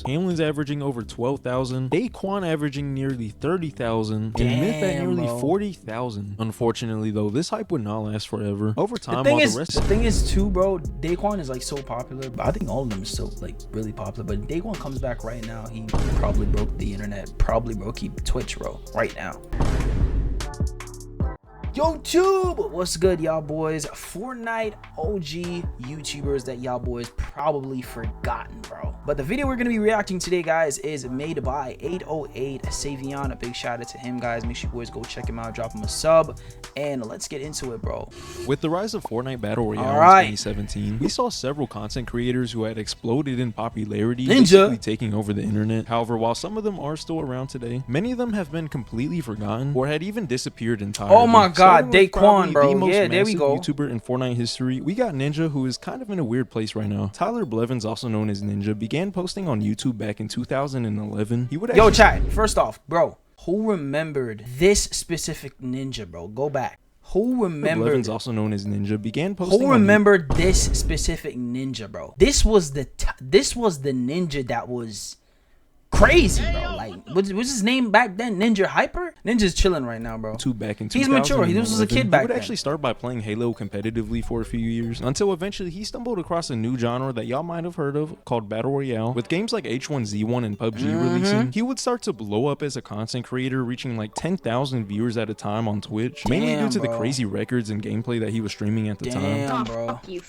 Hamlin's averaging over 12,000, Daquan averaging nearly 30,000, and Myth at nearly 40,000. Unfortunately though, this hype would not last forever. Over time, the thing is too, bro, Daquan is like so popular, but I think all of them are still like really popular. But Daquan comes back right now, he probably broke the internet, probably broke Twitch, bro, right now. Yo tube, what's good y'all boys? Fortnite OG YouTubers that y'all boys probably forgotten, bro. But the video we're gonna be reacting today, guys, is made by 808 Savion. A big shout out to him, guys. Make sure you boys go check him out, drop him a sub, and let's get into it, bro. With the rise of Fortnite Battle Royale in 2017, we saw several content creators who had exploded in popularity, basically taking over the internet. However, while some of them are still around today, many of them have been completely forgotten or had even disappeared entirely. Oh my god, Daquan, bro. Yeah, there we go. YouTuber in Fortnite history, we got Ninja, who is kind of in a weird place right now. Tyler Blevins, also known as Ninja, began posting on YouTube back in 2011. He would Yo, chat, first off, bro, who remembered this specific Ninja, bro? Go back. Who remembered? Blevins, also known as Ninja, began posting. Who remembered this specific Ninja, bro? This was the Ninja that was crazy, bro. Like, what's his name back then? Ninja Hyper? Ninja's chilling right now, bro. Back in He's mature. He was a kid back then. He would actually start by playing Halo competitively for a few years, until eventually he stumbled across a new genre that y'all might have heard of called Battle Royale. With games like H1Z1 and PUBG releasing, he would start to blow up as a content creator, reaching like 10,000 viewers at a time on Twitch, mainly due to the crazy records and gameplay that he was streaming at the time. Bro. The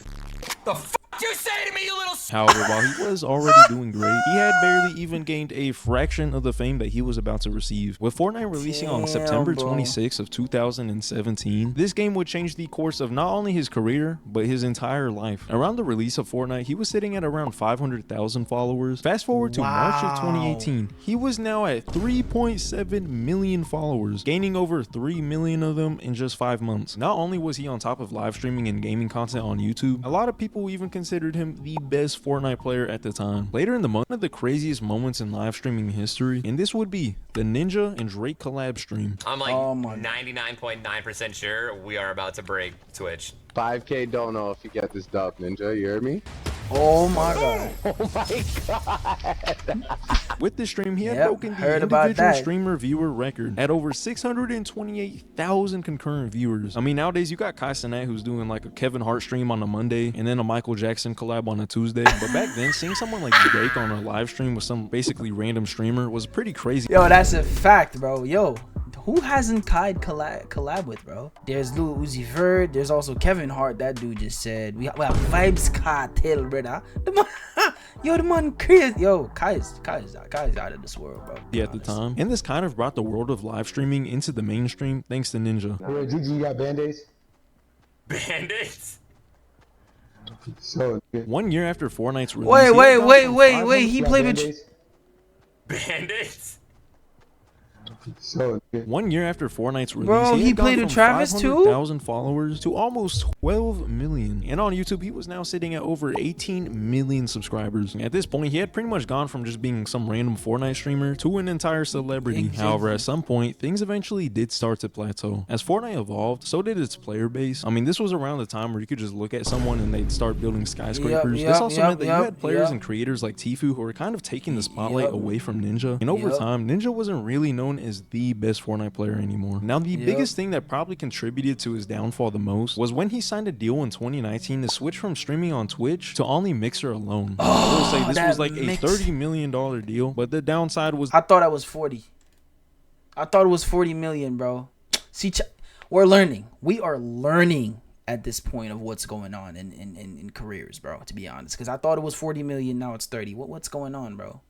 f you say to me, you little. However, while he was already doing great, he had barely even gained a fraction of the fame that he was about to receive. With Fortnite releasing on September 26th of 2017, this game would change the course of not only his career, but his entire life. Around the release of Fortnite, he was sitting at around 500,000 followers. Fast forward to March of 2018, he was now at 3.7 million followers, gaining over 3 million of them in just 5 months. Not only was he on top of live streaming and gaming content on YouTube, a lot of people even considered him the best Fortnite player at the time. Later in the month, one of the craziest moments in live streaming history, and this would be the Ninja and Drake collab stream. I'm like 99.9% sure we are about to break Twitch. 5K don't know if you get this dub, Ninja. You hear me? Oh my god. Oh my god. With this stream, he had broken the individual streamer viewer record at over 628,000 concurrent viewers. I mean, nowadays you got Kai Cenat, who's doing like a Kevin Hart stream on a Monday and then a Michael Jackson collab on a Tuesday. But back then, seeing someone like Drake on a live stream with some basically random streamer was pretty crazy. Yo, that's a fact, bro. Yo, who hasn't Kai collab with, bro? There's Lil Uzi Vert. There's also Kevin Hart. That dude just said we have Vibes Cartel, brother. The man, yo, the man crazy. Yo, Kai's out of this world, bro. Yeah, at the time, and this kind of brought the world of live streaming into the mainstream thanks to Ninja. Wait, Gigi, you got band-aids? Band-aids? So 1 year after Fortnite's release, wait, he played with Band-aids? So 1 year after Fortnite's release, bro, he played with Travis too. 500,000 followers to almost 12 million, and on YouTube he was now sitting at over 18 million subscribers. At this point, he had pretty much gone from just being some random Fortnite streamer to an entire celebrity. However, at some point, things eventually did start to plateau. As Fortnite evolved, so did its player base. I mean, this was around the time where you could just look at someone and they'd start building skyscrapers. This also meant that you had players and creators like Tfue who were kind of taking the spotlight away from Ninja. And over time, Ninja wasn't really known as the best Fortnite player anymore. Now, the biggest thing that probably contributed to his downfall the most was when he signed a deal in 2019 to switch from streaming on Twitch to only Mixer alone. I will say this was like a $30 million deal, but the downside was I thought it was 40. I thought it was 40 million, bro. See, we're learning. We are learning at this point of what's going on in careers, bro, to be honest, because I thought it was 40 million, now it's 30. What's going on, bro?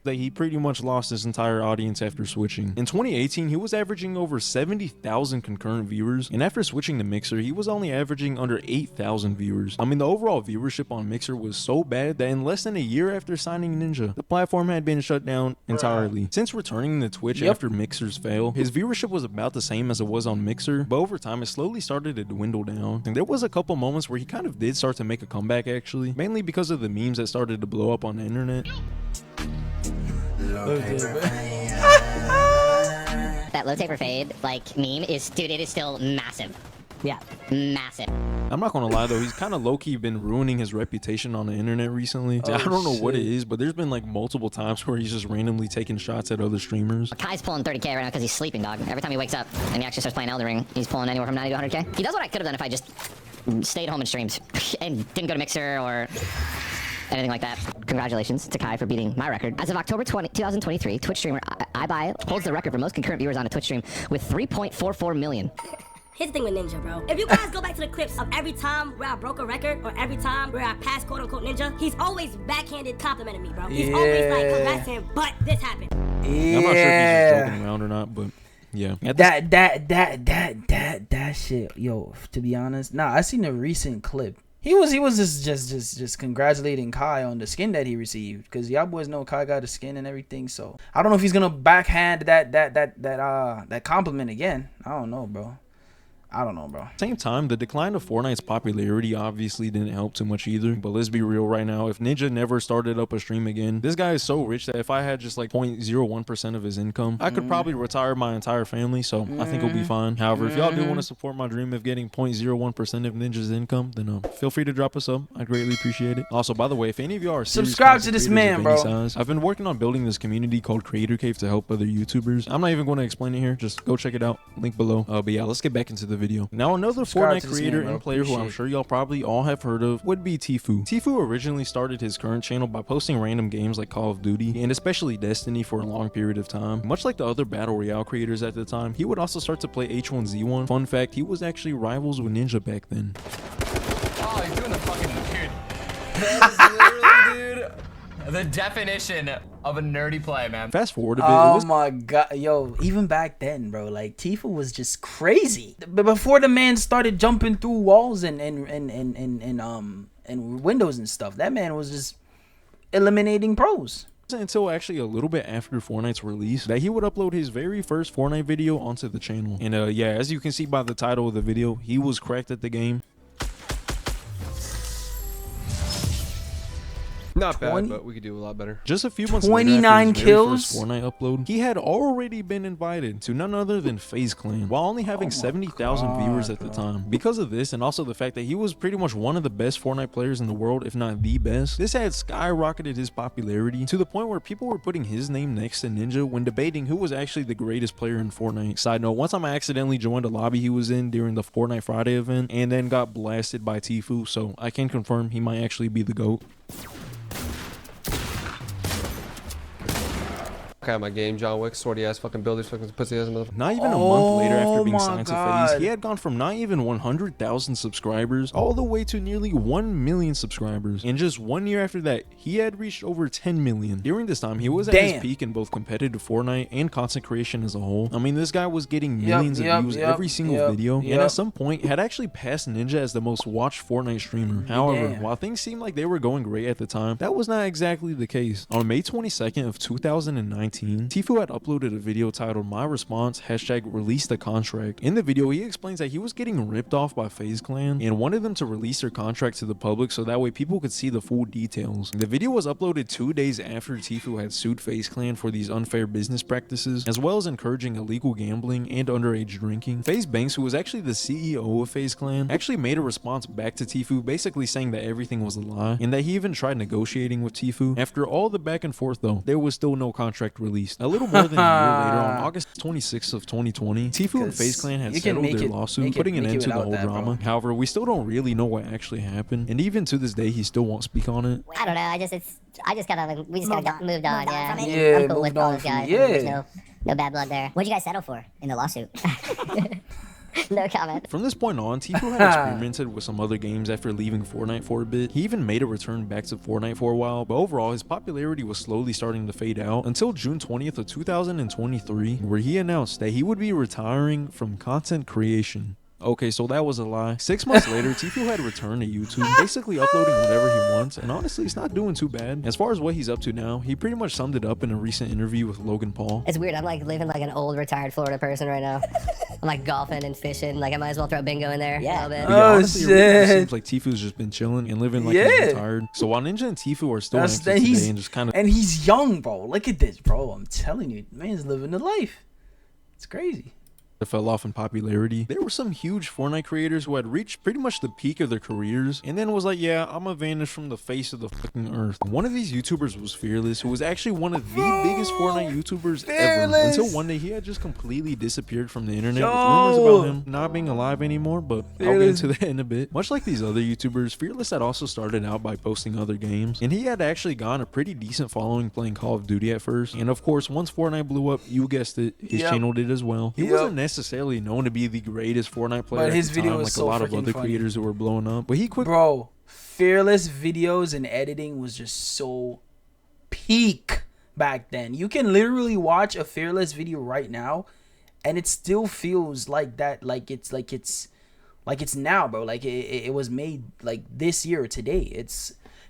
that he pretty much lost his entire audience after switching. In 2018, he was averaging over 70,000 concurrent viewers, and after switching to Mixer, he was only averaging under 8,000 viewers. I mean, the overall viewership on Mixer was so bad that in less than a year after signing Ninja, the platform had been shut down entirely. Since returning to Twitch after Mixer's fail, his viewership was about the same as it was on Mixer, but over time it slowly started to dwindle down. And there was a couple moments where he kind of did start to make a comeback actually, mainly because of the memes that started to blow up on the internet. That low taper fade like meme is, dude, it is still massive. Yeah, massive. I'm not gonna lie though, he's kind of low-key been ruining his reputation on the internet recently. I don't know what it is, but there's been like multiple times where he's just randomly taking shots at other streamers. Kai's pulling 30k right now because he's sleeping, dog. Every time he wakes up and he actually starts playing Elden Ring, he's pulling anywhere from 90 to 100k. He does what I could have done if I just stayed home and streamed and didn't go to Mixer or anything like that. Congratulations to Kai for beating my record. As of October 2023, Twitch streamer iBuy holds the record for most concurrent viewers on a Twitch stream with 3.44 million. Here's the thing with Ninja, bro. If you guys go back to the clips of every time where I broke a record or every time where I passed quote-unquote Ninja, he's always backhanded complimenting me, bro. He's always like, congrats to him, but this happened. I'm not sure if he's just joking around or not, but yeah. That shit, yo. To be honest, nah. I seen a recent clip. He was just congratulating Kai on the skin that he received, because y'all boys know Kai got a skin and everything. So I don't know if he's gonna backhand that compliment again. I don't know, bro. Same time, the decline of Fortnite's popularity obviously didn't help too much either. But let's be real right now, if Ninja never started up a stream again, this guy is so rich that if I had just like 0.01% of his income, I could probably retire my entire family. So I think he'll be fine. However, if y'all do want to support my dream of getting 0.01% of Ninja's income, then feel free to drop a sub. I greatly appreciate it. Also, by the way, if any of y'all are serious subscribe to this man, bro. Size, I've been working on building this community called Creator Cave to help other YouTubers. I'm not even going to explain it here. Just go check it out. Link below. But yeah, let's get back into the video. Now, another Fortnite creator and player who I'm sure y'all probably all have heard of would be Tfue. Tfue originally started his current channel by posting random games like Call of Duty and especially Destiny for a long period of time. Much like the other battle royale creators at the time, he would also start to play H1Z1. Fun fact, he was actually rivals with Ninja back then. Oh, he's doing the fucking dude. That is literally, dude, the definition of a nerdy play, man. Fast forward a bit. Oh my god, yo, even back then, bro, like Tfue was just crazy. But before the man started jumping through walls and windows and stuff, that man was just eliminating pros. Until actually a little bit after Fortnite's release that he would upload his very first Fortnite video onto the channel. And yeah, as you can see by the title of the video, he was cracked at the game. Not bad, but we could do a lot better. Just a few months 29 later after his kills. very first Fortnite upload, he had already been invited to none other than FaZe Clan, while only having 70,000 viewers at the time. Because of this, and also the fact that he was pretty much one of the best Fortnite players in the world, if not the best, this had skyrocketed his popularity to the point where people were putting his name next to Ninja when debating who was actually the greatest player in Fortnite. Side note, one time I accidentally joined a lobby he was in during the Fortnite Friday event and then got blasted by Tfue, so I can confirm he might actually be the GOAT. Out my game, John Wick, swordy ass fucking builders, fucking pussy ass motherfucker. Not even a month later after being signed to FaZe, he had gone from not even 100,000 subscribers all the way to nearly 1 million subscribers. And just 1 year after that, he had reached over 10 million. During this time, he was at his peak in both competitive Fortnite and content creation as a whole. I mean, this guy was getting millions of views every single video, and at some point had actually passed Ninja as the most watched Fortnite streamer. However, while things seemed like they were going great at the time, that was not exactly the case. On May 22nd of 2019, Tfue had uploaded a video titled "My Response #Release the Contract." In the video, he explains that he was getting ripped off by FaZe Clan and wanted them to release their contract to the public so that way people could see the full details. The video was uploaded 2 days after Tfue had sued FaZe Clan for these unfair business practices, as well as encouraging illegal gambling and underage drinking. FaZe Banks, who was actually the CEO of FaZe Clan, actually made a response back to Tfue, basically saying that everything was a lie and that he even tried negotiating with Tfue. After all the back and forth though, there was still no contract released. A little more than a year later, on August 26th of 2020, Tfue and FaZe Clan had settled their lawsuit, putting an end to the whole drama. However, we still don't really know what actually happened, and even to this day, he still won't speak on it. I don't know. We just gotta moved on. Yeah, Yeah, I'm cool with all those guys. yeah. There's no bad blood there. What'd you guys settle for in the lawsuit? No comment. From this point on, Tfue had experimented with some other games after leaving Fortnite for a bit. He even made a return back to Fortnite for a while, but overall his popularity was slowly starting to fade out until June 20th of 2023, where he announced that he would be retiring from content creation. Okay, so that was a lie. 6 months later, Tfue had returned to YouTube, basically uploading whatever he wants, and honestly, it's not doing too bad. As far as what he's up to now, he pretty much summed it up in a recent interview with Logan Paul. It's weird. I'm like living like an old retired Florida person right now. I'm like golfing and fishing. Like I might as well throw bingo in there. Yeah. A little bit. But yeah, honestly, it really seems like Tfue's just been chilling and living like he's retired. So while Ninja and Tfue are still active today and just kind of... And he's young, bro. Look at this, bro. I'm telling you, man's living the life. It's crazy. that fell off in popularity. There were some huge Fortnite creators who had reached pretty much the peak of their careers and then was like, yeah, I'm gonna vanish from the face of the fucking earth. One of these YouTubers was Fearless, who was actually one of the biggest Fortnite YouTubers ever, until one day he had just completely disappeared from the internet with rumors about him not being alive anymore, but I'll get into that in a bit. Much like these other YouTubers, Fearless had also started out by posting other games, and he had actually gotten a pretty decent following playing Call of Duty at first. And of course, once Fortnite blew up, you guessed it, his channel did as well. He wasn't necessarily known to be the greatest Fortnite player but his at the video time, was like so a lot of other funny. creators who were blowing up, but he Bro, Fearless videos and editing was just so peak back then. You can literally watch a Fearless video right now and it still feels like that, like it's now, bro. Like it was made like this year or today.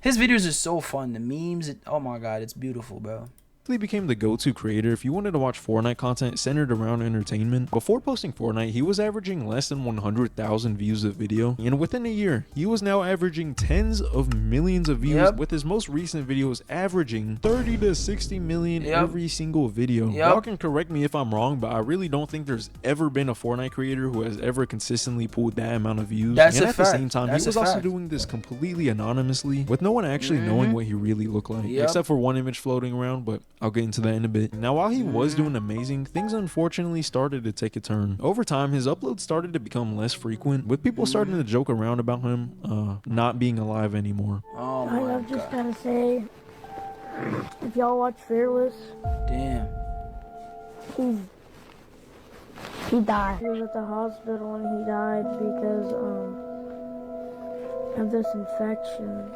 His videos are so fun. The memes, oh my god, it's beautiful, bro. became the go-to creator if you wanted to watch Fortnite content centered around entertainment. Before posting Fortnite, he was averaging less than 100,000 views a video, and within a year, he was now averaging tens of millions of views, with his most recent videos averaging 30 to 60 million every single video. Y'all can correct me if I'm wrong, but I really don't think there's ever been a Fortnite creator who has ever consistently pulled that amount of views. And at the same time, he was also doing this completely anonymously, with no one actually knowing what he really looked like, except for one image floating around, but I'll get into that in a bit. Now, while he was doing amazing, things unfortunately started to take a turn. Over time, his uploads started to become less frequent, with people starting to joke around about him not being alive anymore. Oh my god. I just gotta say, if y'all watch Fearless, damn, he died. He was at the hospital and he died because of this infection.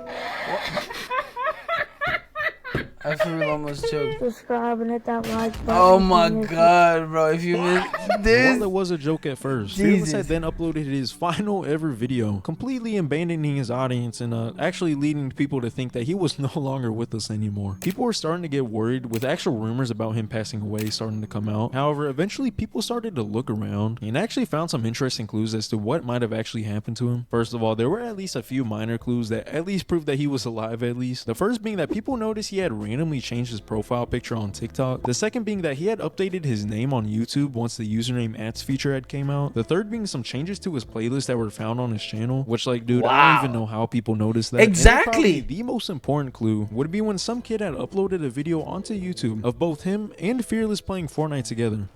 I for real almost choked. Subscribe and hit that like button. Oh my god, bro. If you missed this. Well, it was a joke at first. Fearless had then uploaded his final ever video, completely abandoning his audience and actually leading people to think that he was no longer with us anymore. People were starting to get worried, with actual rumors about him passing away starting to come out. However, eventually people started to look around and actually found some interesting clues as to what might have actually happened to him. First of all, there were at least a few minor clues that at least proved that he was alive at least. The first being that people noticed he had randomly changed his profile picture on TikTok. The second being that he had updated his name on YouTube once the username @ feature had came out. The third being some changes to his playlist that were found on his channel, which, like, dude, I don't even know how people noticed that. Exactly. And the most important clue would be when some kid had uploaded a video onto YouTube of both him and Fearless playing Fortnite together.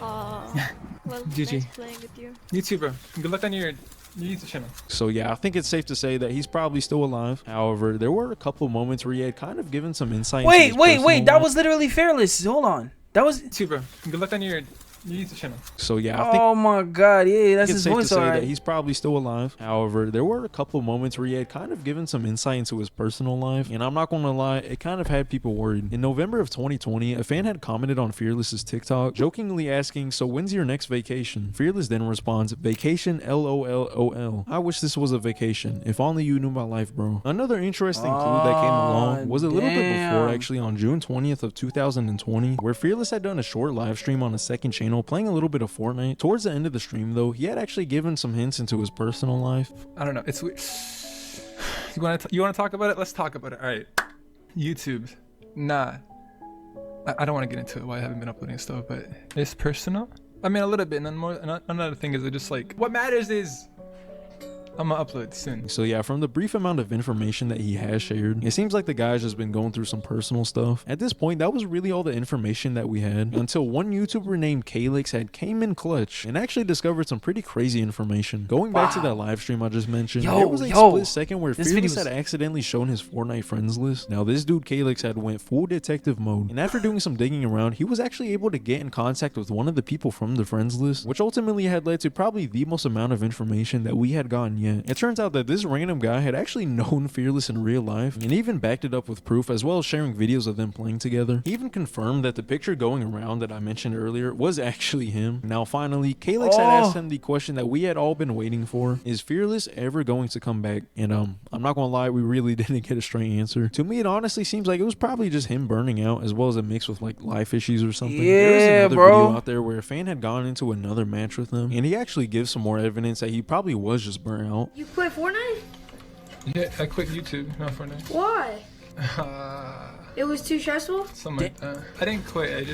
Well, GG. nice playing with you. YouTuber, good luck on your YouTube channel. So yeah, I think it's safe to say that he's probably still alive. However, there were a couple moments where he had kind of given some insight. Wait, that was literally Fearless. Hold on. That was YouTuber, good luck on your YouTube channel. So yeah, I think oh my god, yeah, that's it's his safe voice, to say alright. that he's probably still alive. However, there were a couple moments where he had kind of given some insight into his personal life, and I'm not gonna lie, it kind of had people worried. In November of 2020, a fan had commented on Fearless's TikTok, jokingly asking, "So when's your next vacation?" Fearless then responds, "Vacation LOLOL. I wish this was a vacation. If only you knew my life, bro." Another interesting clue that came along was a little bit before, actually, on June 20th of 2020, where Fearless had done a short live stream on a second channel playing a little bit of Fortnite. Towards the end of the stream, though, he had actually given some hints into his personal life. I don't know. It's weird. You want to talk about it? Let's talk about it. All right. YouTube. Nah. I don't want to get into it. Why I haven't been uploading stuff, but it's personal. I mean, a little bit. And then another thing is, just like, what matters is I'm gonna upload soon. So yeah, from the brief amount of information that he has shared, it seems like the guy's just been going through some personal stuff. At this point, that was really all the information that we had, until one YouTuber named Calyx had came in clutch and actually discovered some pretty crazy information. Going back to that live stream I just mentioned, there was a split second where Fearless had accidentally shown his Fortnite friends list. Now this dude Calyx had went full detective mode, and after doing some digging around, he was actually able to get in contact with one of the people from the friends list, which ultimately had led to probably the most amount of information that we had gotten yet. It turns out that this random guy had actually known Fearless in real life, and even backed it up with proof, as well as sharing videos of them playing together. He even confirmed that the picture going around that I mentioned earlier was actually him. Now finally, Calyx had asked him the question that we had all been waiting for: is Fearless ever going to come back? And I'm not gonna lie, we really didn't get a straight answer. To me, it honestly seems like it was probably just him burning out, as well as a mix with like life issues or something. There's another video out there where a fan had gone into another match with him, and he actually gives some more evidence that he probably was just burnt out. You quit Fortnite? Yeah, I quit YouTube, not Fortnite. Why? It was too stressful? Something like that. I didn't quit.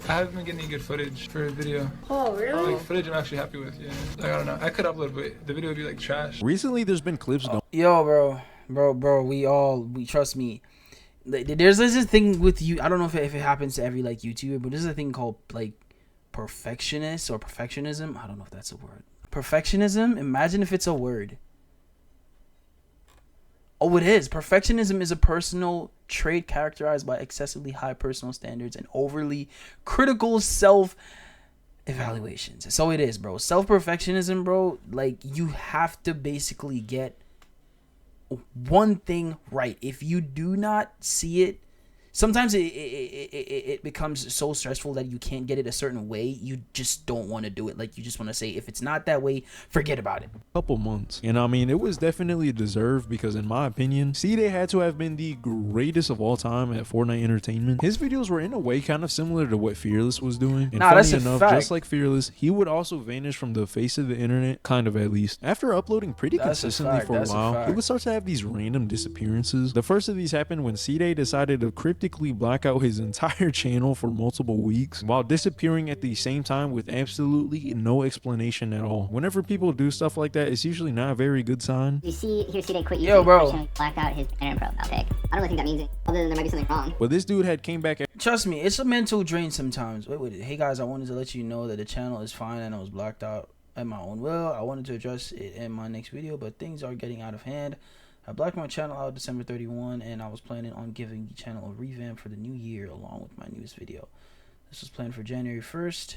I haven't been getting any good footage for a video. Oh, really? Like footage I'm actually happy with, yeah. Like I don't know. I could upload, but the video would be like trash. Recently, there's been clips going Yo, bro, we trust me. There's this thing with you. I don't know if it happens to every like YouTuber, but there's a thing called like perfectionist or perfectionism. I don't know if that's a word. Perfectionism. Imagine if it's a word. Oh, it is. Perfectionism is a personal trait characterized by excessively high personal standards and overly critical self-evaluations. So it is, bro. Self-perfectionism, bro. Like, you have to basically get one thing right. If you do not see it, sometimes it becomes so stressful that you can't get it a certain way. You just don't want to do it. Like, you just want to say, if it's not that way, forget about it. couple months. And I mean, it was definitely deserved because in my opinion, C-Day had to have been the greatest of all time at Fortnite entertainment. His videos were in a way kind of similar to what Fearless was doing. And that's funny a enough, fact. just like Fearless, he would also vanish from the face of the internet, kind of at least. After uploading pretty That's a consistently fact, for a that's a while, he fact. would start to have these random disappearances. The first of these happened when C-Day decided to cryptically black out his entire channel for multiple weeks while disappearing at the same time with absolutely no explanation at all. Whenever people do stuff like that, it's usually not a very good sign. You see, here C-Day quit YouTube. Yo, bro. Personally blacked out his banner profile pic. I don't really think that means it, other than there might be something wrong. But this dude had came back Trust me, it's a mental drain sometimes. Wait. Hey guys, I wanted to let you know that the channel is fine and I was blocked out at my own will. I wanted to address it in my next video, but things are getting out of hand. I blacked my channel out December 31 and I was planning on giving the channel a revamp for the new year along with my newest video. This was planned for January 1st.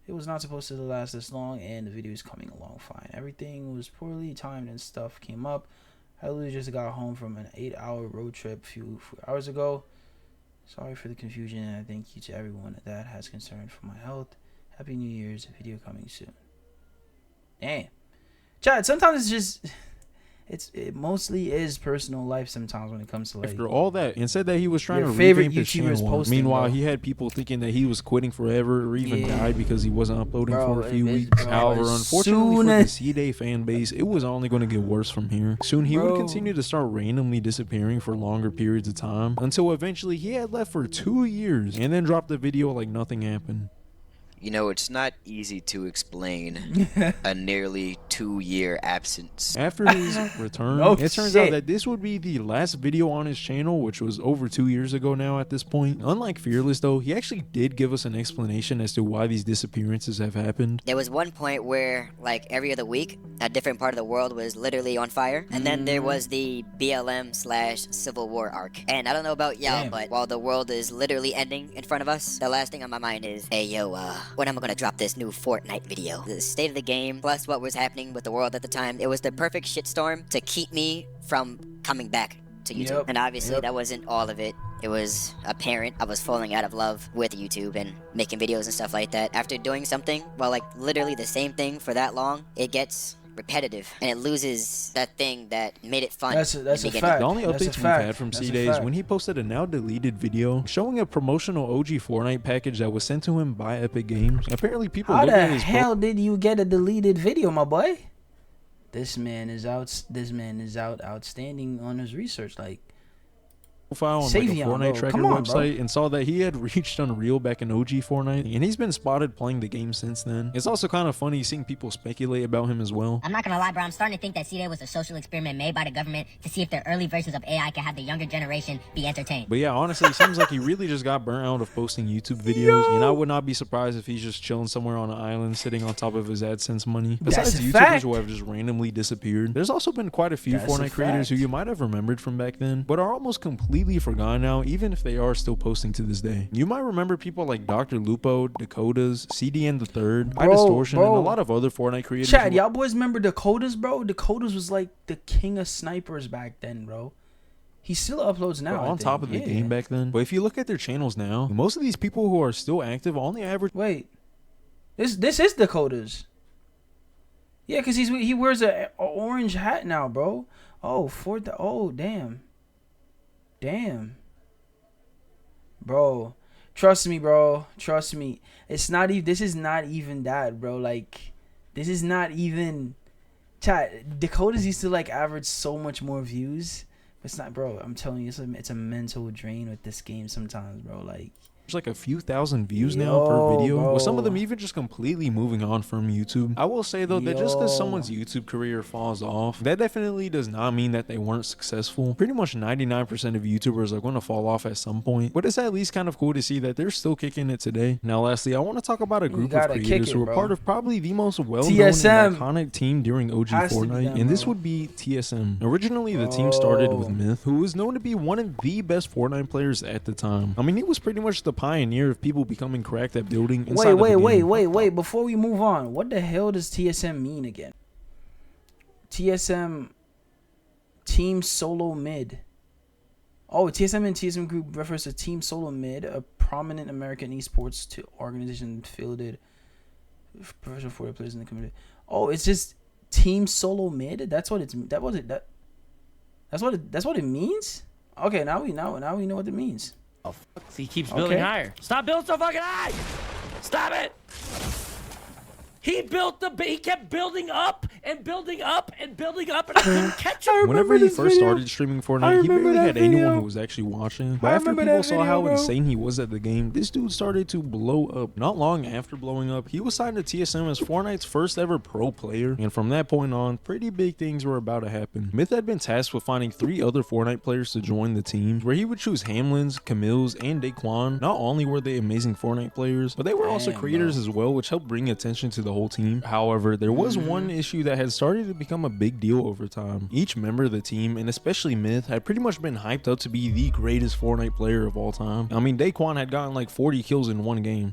It was not supposed to last this long and the video is coming along fine. Everything was poorly timed and stuff came up. I literally just got home from an 8-hour road trip a few hours ago. Sorry for the confusion and I thank you to everyone that has concern for my health. Happy New Year's, video coming soon. Damn. Chad, sometimes it's just... It mostly is personal life sometimes when it comes to like after all that and said that he was trying your to favorite revamp his YouTubers channel. posting, Meanwhile, bro. he had people thinking that he was quitting forever or even died because he wasn't uploading Bro, for a few it- weeks. bro, However, as unfortunately soon for the as- C-Day fan base, it was only going to get worse from here. Soon he would Bro. continue to start randomly disappearing for longer periods of time until eventually he had left for 2 years and then dropped the video like nothing happened. You know, it's not easy to explain a nearly 2-year absence. After his return, No it turns shit. out that this would be the last video on his channel, which was over 2 years ago now at this point. Unlike Fearless though, he actually did give us an explanation as to why these disappearances have happened. There was one point where, like, every other week, a different part of the world was literally on fire. And then there was the BLM/Civil War arc. And I don't know about y'all, Damn. but while the world is literally ending in front of us, the last thing on my mind is, hey, yo, when am I gonna drop this new Fortnite video? The state of the game, plus what was happening with the world at the time, it was the perfect shitstorm to keep me from coming back to YouTube. Yep. And obviously, Yep. that wasn't all of it. It was apparent I was falling out of love with YouTube and making videos and stuff like that. After doing something, well, like literally the same thing for that long, it gets repetitive and it loses that thing that made it fun. That's in a the beginning. fact. The only That's a updates we've fact. had from That's a C-Day is fact. when he posted a now deleted video showing a promotional OG Fortnite package that was sent to him by Epic Games. Apparently people How looked the at his hell did you get a deleted video, my boy? This man is out outstanding on his research. Like, profile on like a Savion, Fortnite bro. tracker Come on, bro. website and saw that he had reached Unreal back in OG Fortnite, and he's been spotted playing the game since then. It's also kind of funny seeing people speculate about him as well. I'm not gonna lie, bro. I'm starting to think that C-Day was a social experiment made by the government to see if their early versions of AI can have the younger generation be entertained. But yeah, honestly, it seems like he really just got burnt out of posting YouTube videos, and I would not be surprised if he's just chilling somewhere on an island sitting on top of his AdSense money. Besides That's a YouTubers fact. who have just randomly disappeared, there's also been quite a few That's a Fortnite creators who fact. you might have remembered from back then, but are almost completely forgotten now, even if they are still posting to this day. You might remember people like Dr. Lupo, Dakotas, CDN the Third, Bro, Distortion, and bro. a lot of other Fortnite creators. Chad, who- y'all boys remember Dakotas, bro? Dakotas was like the king of snipers back then, bro. He still uploads now. were I on top think. of the Yeah. game back then. But if you look at their channels now, most of these people who are still active only average. Wait, this is Dakotas. Yeah, cause he wears a orange hat now, bro. Oh, damn, bro. Trust me, bro. Trust me. It's not even. This is not even that, bro. Like, this is not even. Chat. Dakotas used to like average so much more views. It's not, bro. I'm telling you, it's a mental drain with this game sometimes, bro. Like, There's like a few thousand views now per video, bro. with some of them even just completely moving on from YouTube. I will say though that just because someone's YouTube career falls off, that definitely does not mean that they weren't successful. Pretty much 99% of YouTubers are going to fall off at some point, but it's at least kind of cool to see that they're still kicking it today. Now lastly, I want to talk about a group of creators who are part of probably the most well-known and iconic team during OG Fortnite, and this would be TSM. Originally the team started with Myth, who was known to be one of the best Fortnite players at the time. I mean, he was pretty much the pioneer of people becoming cracked at building inside of the game. Wait, before we move on, what the hell does TSM mean again? TSM, Team Solo Mid. Oh, TSM and TSM Group refers to Team Solo Mid, a prominent American esports organization fielded professional Fortnite players in the community. Oh, it's just Team Solo Mid. That's what it's. That's what it means. Okay, now we know what it means. Oh, fuck. He keeps building higher. Stop building so fucking high! Stop it! He kept building up and building up and building up, and I couldn't catch him. Whenever he first started streaming Fortnite, he barely had anyone who was actually watching. But after people saw how insane he was at the game, this dude started to blow up. Not long after blowing up, he was signed to TSM as Fortnite's first ever pro player, and from that point on, pretty big things were about to happen. Myth had been tasked with finding 3 other Fortnite players to join the team, where he would choose Hamlin's, Camille's, and Daquan. Not only were they amazing Fortnite players, but they were also creators as well, which helped bring attention to the whole team. However, there was one issue that had started to become a big deal over time. Each member of the team, and especially Myth, had pretty much been hyped up to be the greatest Fortnite player of all time. I mean, Daquan had gotten like 40 kills in one game.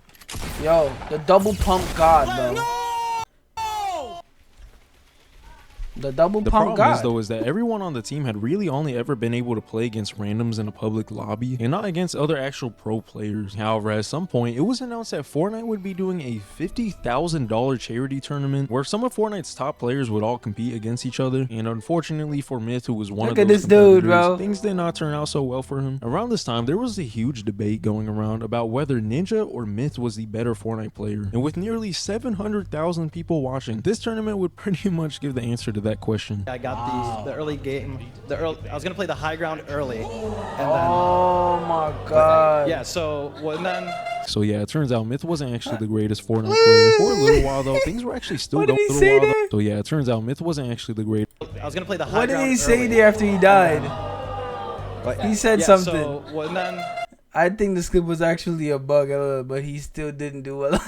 Yo, the double pump god, bro. The problem is that everyone on the team had really only ever been able to play against randoms in a public lobby and not against other actual pro players. However, at some point, it was announced that Fortnite would be doing a $50,000 charity tournament where some of Fortnite's top players would all compete against each other. And unfortunately for Myth, who was one of those competitors, things did not turn out so well for him. Around this time, there was a huge debate going around about whether Ninja or Myth was the better Fortnite player. And with nearly 700,000 people watching, this tournament would pretty much give the answer to that question. I got the early game. I was gonna play the high ground early. And oh my god. Yeah. So yeah, it turns out Myth wasn't actually the greatest Fortnite player. For a little while though, things were actually still going a little while. So yeah, it turns out Myth wasn't actually the greatest. I was gonna play the high ground. What did he say there after he died? He said something. I think this clip was actually a bug, but he still didn't do well.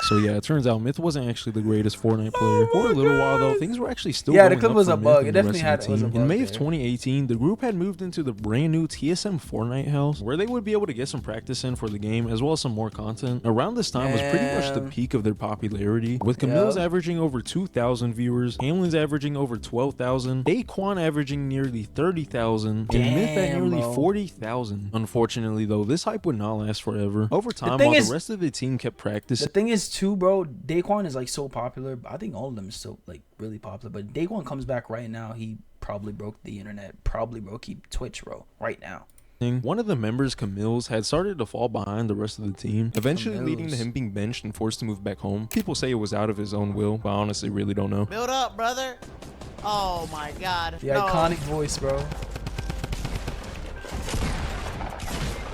So yeah, it turns out Myth wasn't actually the greatest Fortnite player. For a little while though, things were actually still going the clip up was for a bug. Myth It and the definitely rest of the was a team. bug. In May of 2018, the group had moved into the brand new TSM Fortnite house, where they would be able to get some practice in for the game as well as some more content. Around this time was pretty much the peak of their popularity, with Camille's averaging over 2,000 viewers, Hamlin's averaging over 12,000, Daquan averaging nearly 30,000, and Myth at nearly 40,000. Unfortunately though, this hype would not last forever. Over time, while the rest of the team kept practicing. The thing is too, bro, Daquan is like so popular. I think all of them are still like really popular. But Daquan comes back right now. He probably broke the internet. Probably broke Twitch, bro. Right now. One of the members, Camille's, had started to fall behind the rest of the team, eventually leading to him being benched and forced to move back home. People say it was out of his own will, but I honestly really don't know. Build up, brother. Oh my god. The iconic voice, bro.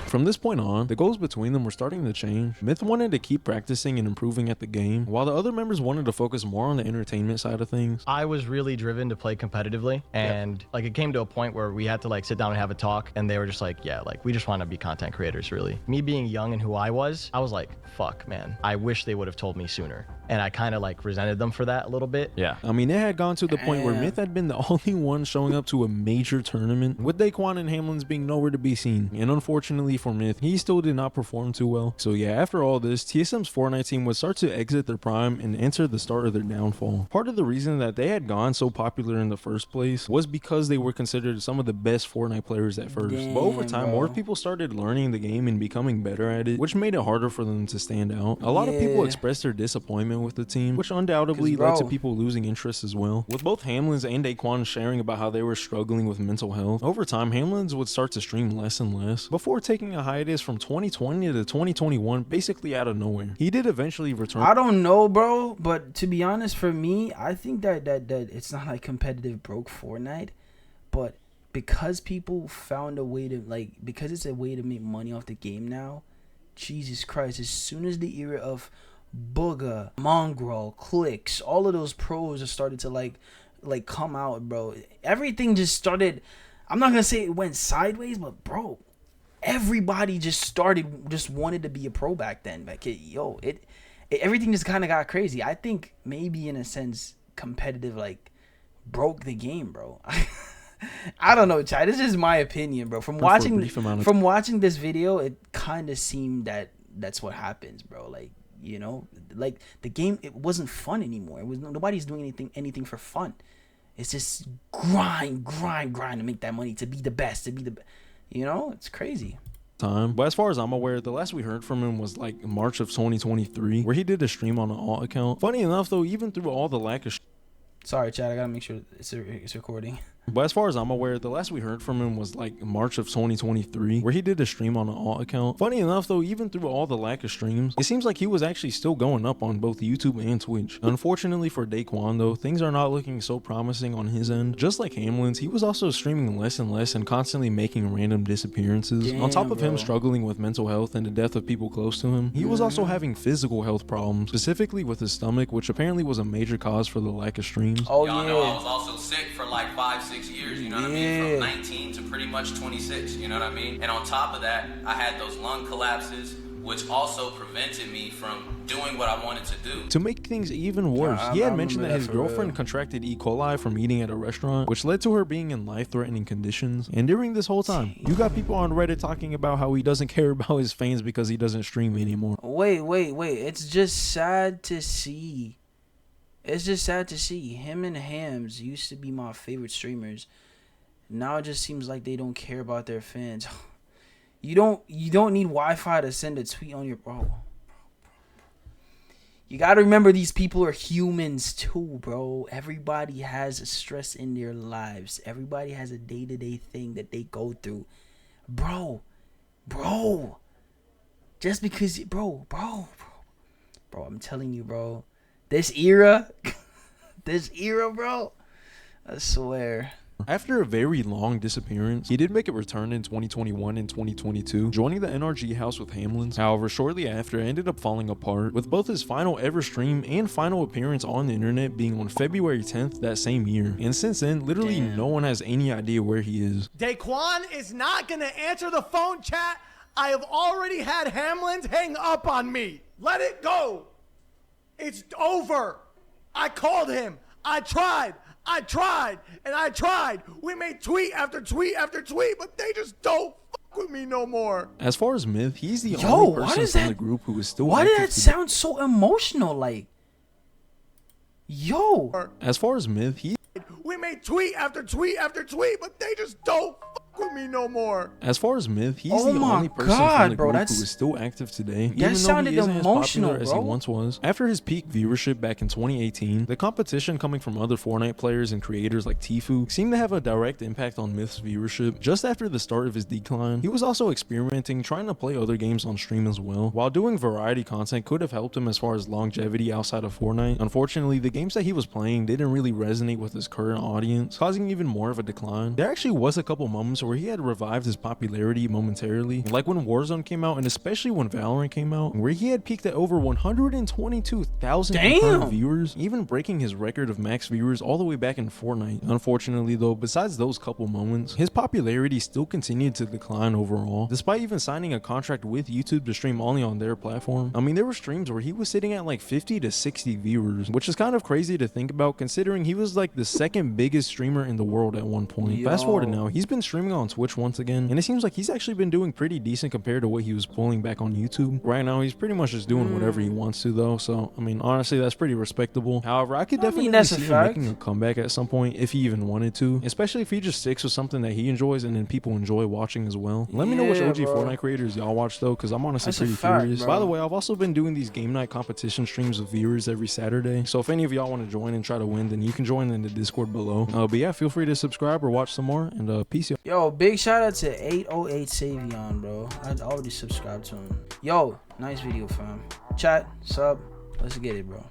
From this point on, the goals between them were starting to change. Myth wanted to keep practicing and improving at the game, while the other members wanted to focus more on the entertainment side of things. I was really driven to play competitively, and like it came to a point where we had to like sit down and have a talk, and they were just like, yeah, like we just want to be content creators, really. Me being young and who I was like, fuck, man, I wish they would have told me sooner. And I kind of like resented them for that a little bit. Yeah. I mean, it had gone to the point where Myth had been the only one showing up to a major tournament, with Daquan and Hamlin's being nowhere to be seen. And unfortunately for Myth, he still did not perform too well. So yeah, after all this, TSM's Fortnite team would start to exit their prime and enter the start of their downfall. Part of the reason that they had gone so popular in the first place was because they were considered some of the best Fortnite players at first. But over time, more people started learning the game and becoming better at it, which made it harder for them to stand out. A lot of people expressed their disappointment with the team, which undoubtedly led to people losing interest as well. With both Hamlin's and Daquan sharing about how they were struggling with mental health, over time Hamlin's would start to stream less and less, before taking a hiatus from 2020 to 2021 basically out of nowhere. He did eventually return. I don't know, bro, but to be honest, for me, I think that it's not like competitive broke Fortnite, but because people found a way to because it's a way to make money off the game now, Jesus Christ, as soon as the era of Booga, Mongrel, Clicks, all of those pros have started to like come out, bro, everything just started. I'm not gonna say it went sideways, but bro, everybody just wanted to be a pro back then. Like, everything just kind of got crazy. I think maybe in a sense competitive like broke the game, bro. I don't know, Chad. This is my opinion, bro. From watching this video, it kind of seemed that that's what happens, bro. Like, you know, like the game, it wasn't fun anymore. It was nobody's doing anything for fun. It's just grind to make that money, to be the best, you know, it's crazy. But as far as I'm aware, the last we heard from him was like March of 2023, where he did a stream on an alt account. Funny enough, though, even through all the lack of sorry, Chad, I gotta make sure it's recording. But as far as I'm aware, the last we heard from him was like March of 2023, where he did a stream on an alt account. Funny enough, though, even through all the lack of streams, it seems like he was actually still going up on both YouTube and Twitch. Unfortunately for Daquan, though, things are not looking so promising on his end. Just like Hamlin's, he was also streaming less and less and constantly making random disappearances. On top of him struggling with mental health and the death of people close to him, he was also having physical health problems, specifically with his stomach, which apparently was a major cause for the lack of streams. Oh, y'all know I was also sick for like 5-6 years, you know what I mean? From 19 to pretty much 26, you know what I mean? And on top of that, I had those lung collapses, which also prevented me from doing what I wanted to do. To make things even worse, he had mentioned that his girlfriend contracted E. coli from eating at a restaurant, which led to her being in life-threatening conditions. And during this whole time, you got people on Reddit talking about how he doesn't care about his fans because he doesn't stream anymore. Wait. It's just sad to see. It's just sad to see. Him and Hams used to be my favorite streamers. Now it just seems like they don't care about their fans. You don't need Wi-Fi to send a tweet on your bro. You gotta remember, these people are humans too, bro. Everybody has stress in their lives. Everybody has a day-to-day thing that they go through. Bro. Just because, bro, I'm telling you, bro. This era, bro. I swear. After a very long disappearance, he did make a return in 2021 and 2022, joining the NRG house with Hamlin's. However, shortly after, it ended up falling apart, with both his final ever stream and final appearance on the internet being on February 10th that same year. And since then, literally no one has any idea where he is. Daquan is not gonna answer the phone, chat. I have already had Hamlin's hang up on me. Let it go. It's over. I called him. I tried. We made tweet after tweet after tweet, but they just don't fuck with me no more. As far as Myth, he's the only person in the group who is still Why did that sound so emotional? Like, yo. As far as Myth, we made tweet after tweet after tweet, but they just don't fuck with me no more. As far as Myth, he's the only person from the group who is still active today, even though he isn't as popular as he once was. After his peak viewership back in 2018, the competition coming from other Fortnite players and creators like Tfue seemed to have a direct impact on Myth's viewership. Just after the start of his decline, he was also experimenting, trying to play other games on stream as well. While doing variety content could have helped him as far as longevity outside of Fortnite, unfortunately, the games that he was playing didn't really resonate with his current audience, causing even more of a decline. There actually was a couple moments where he had revived his popularity momentarily, like when Warzone came out and especially when Valorant came out, where he had peaked at over 122,000 concurrent viewers, even breaking his record of max viewers all the way back in Fortnite. Unfortunately though, besides those couple moments, his popularity still continued to decline overall, despite even signing a contract with YouTube to stream only on their platform. I mean, there were streams where he was sitting at like 50 to 60 viewers, which is kind of crazy to think about considering he was like the second biggest streamer in the world at one point. Fast forward to now, he's been streaming on Twitch once again, and it seems like he's actually been doing pretty decent compared to what he was pulling back on YouTube. Right now, he's pretty much just doing whatever he wants to though, so I mean, honestly, that's pretty respectable. However, I could definitely see him making a comeback at some point if he even wanted to, especially if he just sticks with something that he enjoys and then people enjoy watching as well. Let me know which OG Fortnite creators y'all watch though, because I'm honestly pretty curious. By the way, I've also been doing these game night competition streams with viewers every Saturday, so if any of y'all want to join and try to win, then you can join in the Discord below. But yeah, feel free to subscribe or watch some more, and peace. Yo, big shout out to 808 Savion, bro. I already subscribed to him. Yo, nice video, fam. Chat, sub, let's get it, bro.